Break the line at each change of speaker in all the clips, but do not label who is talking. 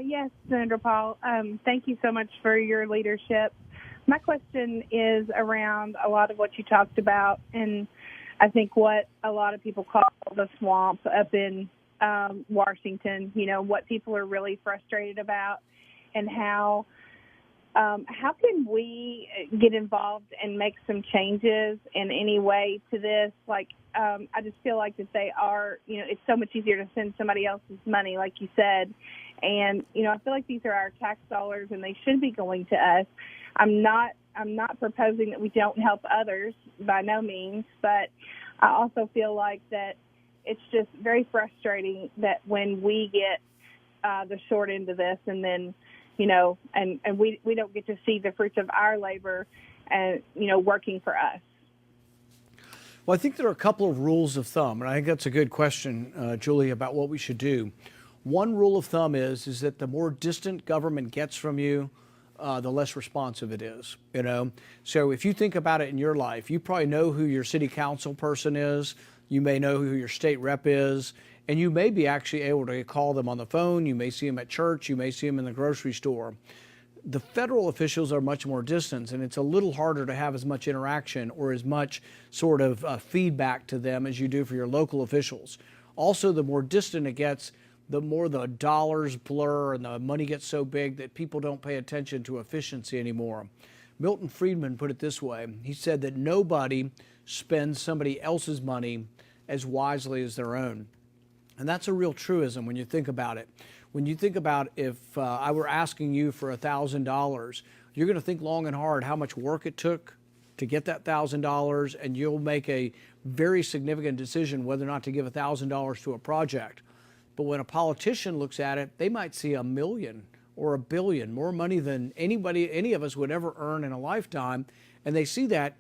Yes, Senator Paul. Thank you so much for your leadership. My question is around a lot of what you talked about, and I think what a lot of people call the swamp up in Washington, what people are really frustrated about, and how can we get involved and make some changes in any way to this? I just feel like that they are, it's so much easier to send somebody else's money, like you said. And, I feel like these are our tax dollars and they should be going to us. I'm not proposing that we don't help others, by no means, but I also feel like that it's just very frustrating that when we get the short end of this, and then, and we don't get to see the fruits of our labor and, working for us.
Well, I think there are a couple of rules of thumb, and I think that's a good question, Julie, about what we should do. One rule of thumb is that the more distant government gets from you, the less responsive it is, So if you think about it in your life, you probably know who your city council person is, you may know who your state rep is, and you may be actually able to call them on the phone, you may see them at church, you may see them in the grocery store. The federal officials are much more distant, and it's a little harder to have as much interaction or as much sort of feedback to them as you do for your local officials. Also, the more distant it gets, the more the dollars blur and the money gets so big that people don't pay attention to efficiency anymore. Milton Friedman put it this way. He said that nobody spends somebody else's money as wisely as their own. And that's a real truism when you think about it. When you think about if I were asking you for $1,000, you're going to think long and hard how much work it took to get that $1,000, and you'll make a very significant decision whether or not to give $1,000 to a project. But when a politician looks at it, they might see $1 million or $1 billion, more money than any of us would ever earn in a lifetime, and they see that,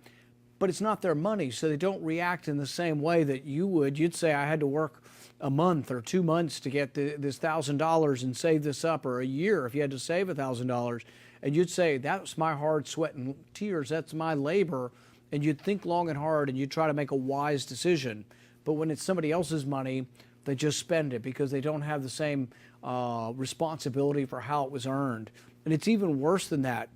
but it's not their money, so they don't react in the same way that you would. You'd say, I had to work a month or 2 months to get this $1,000 and save this up, or a year if you had to save $1,000, and you'd say, that's my hard sweat and tears, that's my labor, and you'd think long and hard and you'd try to make a wise decision. But when it's somebody else's money, they just spend it because they don't have the same responsibility for how it was earned. And it's even worse than that.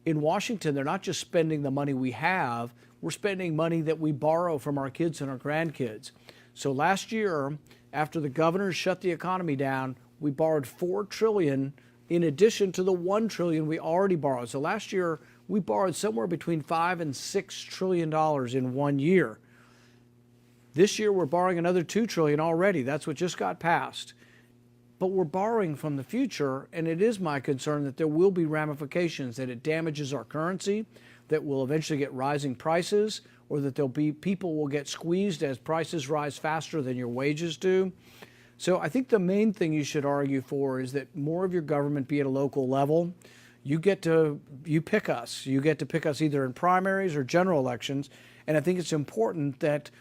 In Washington, they're not just spending the money we have, we're spending money that we borrow from our kids and our grandkids. So last year, after the governors shut the economy down, we borrowed $4 trillion in addition to the $1 trillion we already borrowed. So last year, we borrowed somewhere between $5 and $6 trillion in 1 year. This year, we're borrowing another $2 trillion already. That's what just got passed. But we're borrowing from the future, and it is my concern that there will be ramifications, that it damages our currency, that we'll eventually get rising prices, or that there'll be people will get squeezed as prices rise faster than your wages do. So I think the main thing you should argue for is that more of your government be at a local level. You pick us. You get to pick us either in primaries or general elections. And I think it's important that,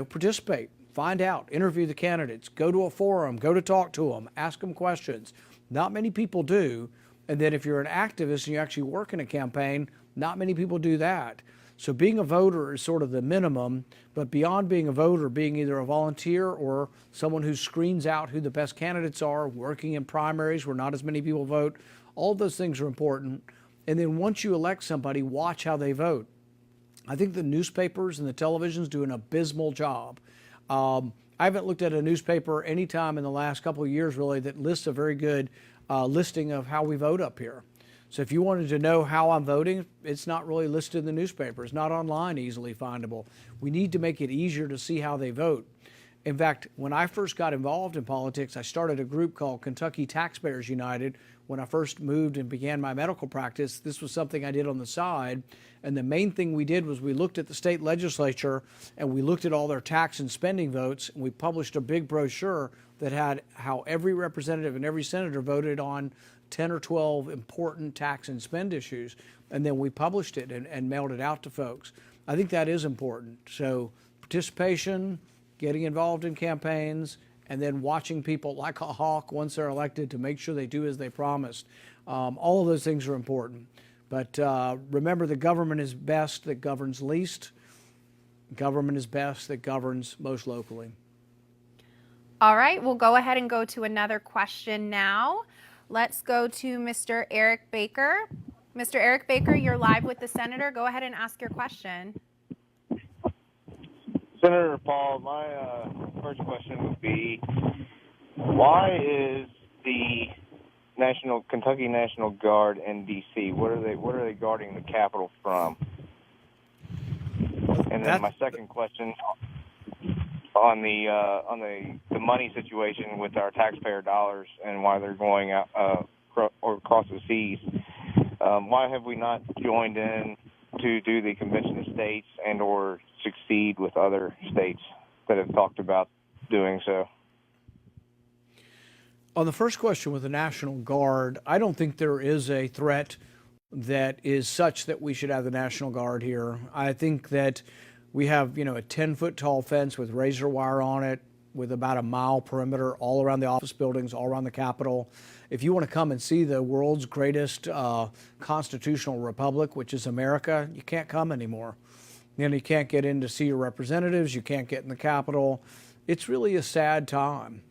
participate, find out, interview the candidates, go to a forum, go to talk to them, ask them questions. Not many people do. And then if you're an activist and you actually work in a campaign, not many people do that. So being a voter is sort of the minimum, but beyond being a voter, being either a volunteer or someone who screens out who the best candidates are, working in primaries where not as many people vote, all those things are important. And then once you elect somebody, watch how they vote. I think the newspapers and the televisions do an abysmal job. I haven't looked at a newspaper any time in the last couple of years, really, that lists a very good listing of how we vote up here. So if you wanted to know how I'm voting, it's not really listed in the newspaper. It's not online, easily findable. We need to make it easier to see how they vote. In fact, when I first got involved in politics, I started a group called Kentucky Taxpayers United. When I first moved and began my medical practice, this was something I did on the side. And the main thing we did was we looked at the state legislature and we looked at all their tax and spending votes. And we published a big brochure that had how every representative and every senator voted on 10 or 12 important tax and spend issues. And then we published it and mailed it out to folks. I think that is important. So participation, getting involved in campaigns, and then watching people like a hawk once they're elected to make sure they do as they promised. All of those things are important. But remember, the government is best that governs least. Government is best that governs most locally.
All right, we'll go ahead and go to another question now. Let's go to Mr. Eric Baker. Mr. Eric Baker, you're live with the senator. Go ahead and ask your question.
Senator Paul, my first question would be, why is the Kentucky National Guard in D.C.? What are they guarding the Capitol from? And then my second question on the money situation with our taxpayer dollars and why they're going out or across the seas. Why have we not joined in to do the Convention of States and or succeed with other states that have talked about doing so?
On the first question with the National Guard, I don't think there is a threat that is such that we should have the National Guard here. I think that we have, a 10-foot tall fence with razor wire on it, with about a mile perimeter all around the office buildings, all around the Capitol. If you want to come and see the world's greatest constitutional republic, which is America, you can't come anymore. You can't get in to see your representatives. You can't get in the Capitol. It's really a sad time.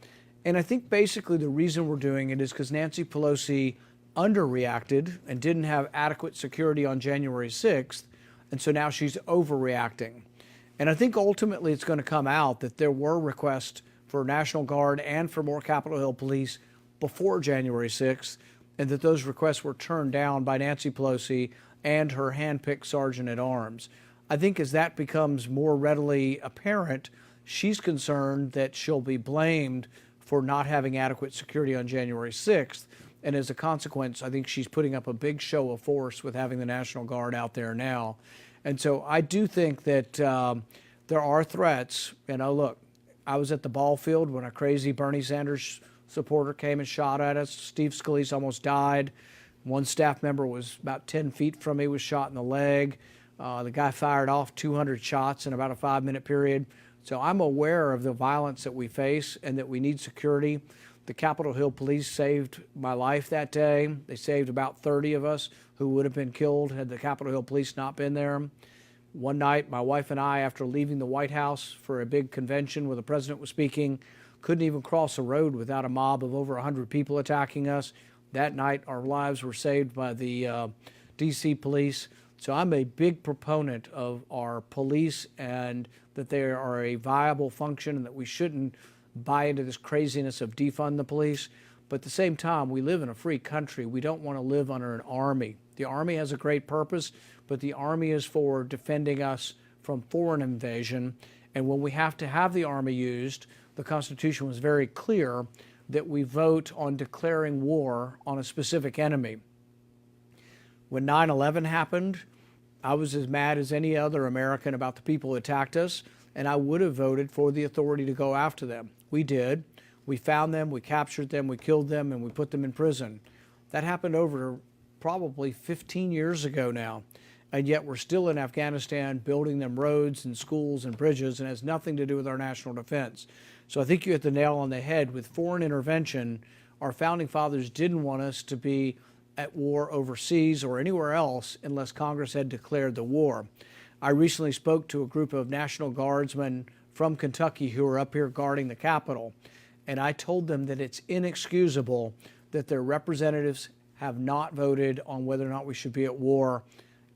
And I think basically the reason we're doing it is because Nancy Pelosi underreacted and didn't have adequate security on January 6th. And so now she's overreacting. And I think ultimately it's going to come out that there were requests for National Guard and for more Capitol Hill police before January 6th, and that those requests were turned down by Nancy Pelosi and her handpicked sergeant at arms. I think as that becomes more readily apparent, she's concerned that she'll be blamed for not having adequate security on January 6th. And as a consequence, I think she's putting up a big show of force with having the National Guard out there now. And so I do think that there are threats. Look, I was at the ball field when a crazy Bernie Sanders supporter came and shot at us. Steve Scalise almost died. One staff member was about 10 feet from me, was shot in the leg. The guy fired off 200 shots in about a 5-minute period. So I'm aware of the violence that we face and that we need security. The Capitol Hill police saved my life that day. They saved about 30 of us who would have been killed had the Capitol Hill police not been there. One night, my wife and I, after leaving the White House for a big convention where the president was speaking, couldn't even cross a road without a mob of over 100 people attacking us. That night, our lives were saved by the D.C. police. So I'm a big proponent of our police and that they are a viable function and that we shouldn't buy into this craziness of defund the police. But at the same time, we live in a free country. We don't want to live under an army. The army has a great purpose, but the army is for defending us from foreign invasion. And when we have to have the army used, the Constitution was very clear that we vote on declaring war on a specific enemy. When 9/11 happened, I was as mad as any other American about the people who attacked us, and I would have voted for the authority to go after them. We did. We found them, we captured them, we killed them, and we put them in prison. That happened over probably 15 years ago now, and yet we're still in Afghanistan building them roads and schools and bridges, and it has nothing to do with our national defense. So I think you hit the nail on the head. With foreign intervention, our founding fathers didn't want us to be at war overseas or anywhere else unless Congress had declared the war. I recently spoke to a group of National Guardsmen from Kentucky who are up here guarding the Capitol, and I told them that it's inexcusable that their representatives have not voted on whether or not we should be at war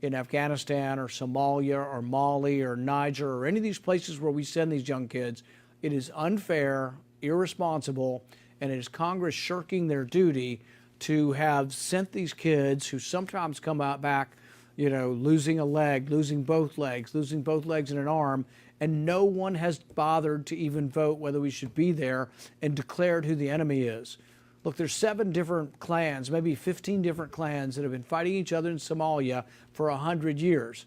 in Afghanistan or Somalia or Mali or Niger or any of these places where we send these young kids. It is unfair, irresponsible, and it is Congress shirking their duty to have sent these kids who sometimes come out back, losing a leg, losing both legs and an arm, and no one has bothered to even vote whether we should be there and declared who the enemy is. Look, there's 7 different clans, maybe 15 different clans that have been fighting each other in Somalia for 100 years.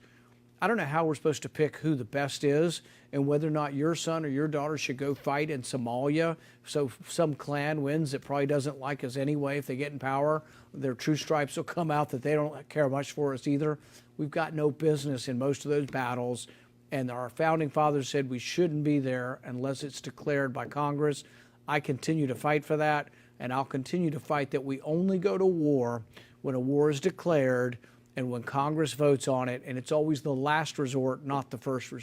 I don't know how we're supposed to pick who the best is and whether or not your son or your daughter should go fight in Somalia. So some clan wins that probably doesn't like us anyway. If they get in power, their true stripes will come out that they don't care much for us either. We've got no business in most of those battles. And our founding fathers said we shouldn't be there unless it's declared by Congress. I continue to fight for that, and I'll continue to fight that we only go to war when a war is declared and when Congress votes on it, and it's always the last resort, not the first resort.